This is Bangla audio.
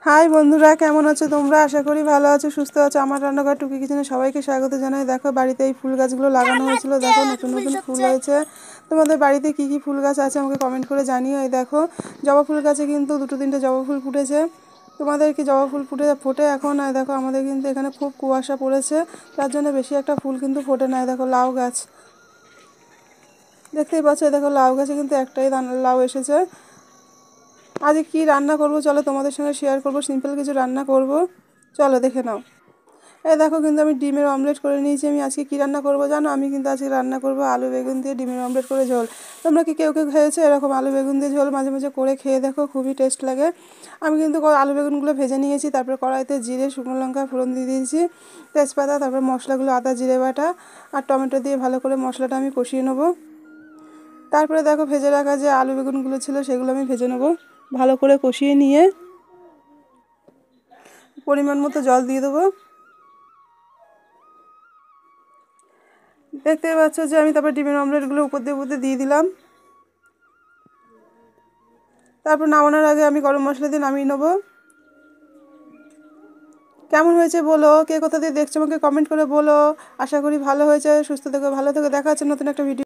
হাই বন্ধুরা, কেমন আছো তোমরা? আশা করি ভালো আছো, সুস্থ আছো। আমার রান্নাঘর টুকি কিচেনে সবাইকে স্বাগত জানাই। দেখো, বাড়িতে এই ফুল গাছগুলো লাগানো হয়েছিল। দেখো, নতুন নতুন ফুল হয়েছে। তোমাদের বাড়িতে কি কি ফুল গাছ আছে আমাকে কমেন্ট করে জানিও। এই দেখো, জবা ফুল গাছে কিন্তু দুটো তিনটে জবা ফুল ফুটেছে। তোমাদের কি জবা ফুল ফোটে এখন? দেখো, আমাদের কিন্তু এখানে খুব কুয়াশা পড়েছে, তার জন্য বেশি একটা ফুল কিন্তু ফোটে না। দেখো, লাউ গাছ দেখতেই পাচ্ছ। দেখো, লাউ গাছে কিন্তু একটাই লাউ এসেছে। আজকে কি রান্না করব চলো তোমাদের সঙ্গে শেয়ার করব। সিম্পল কিছু রান্না করব, চলো দেখে নাও। এই দেখো, কিন্তু আমি ডিমের অমলেট করে নিয়েছি। আমি আজকে কি রান্না করব জানো? আমি কিন্তু আজকে রান্না করব আলু বেগুন দিয়ে ডিমের অমলেট করে ঝোল। তোমরা কি কেউ কেউ খেয়েছো এরকম আলু বেগুন দিয়ে ঝোল? মাঝে মাঝে করে খেয়ে দেখো, খুবই টেস্ট লাগে। আমি কিন্তু আলু বেগুনগুলো ভেজে নিয়েছি, তারপর কড়াইতে জিরে শুকনো লঙ্কা ফোড়ন দিয়ে দিয়েছি, তেজপাতা, তারপর মশলাগুলো আদা জিরে বাটা আর টমেটো দিয়ে ভালো করে মশলাটা আমি কষিয়ে নেবো। তারপরে দেখো, ভেজে রাখা যে আলু বেগুনগুলো ছিল সেগুলো আমি ভেজে নেবো, ভালো করে কষিয়ে নিয়ে পরিমাণ মতো জল দিয়ে দেবো। দেখতে পাচ্ছ যে আমি তারপর ডিমের অমলেটগুলো উপর দিয়ে দিলাম। তারপর নামানোর আগে আমি গরম মশলা দিয়ে নামিয়ে নেবো। কেমন হয়েছে বলো, কে কোথা দিয়ে দেখছো আমাকে কমেন্ট করে বলো। আশা করি ভালো হয়েছে। সুস্থ থেকো, ভালো থেকো, দেখা হচ্ছে নতুন একটা ভিডিও।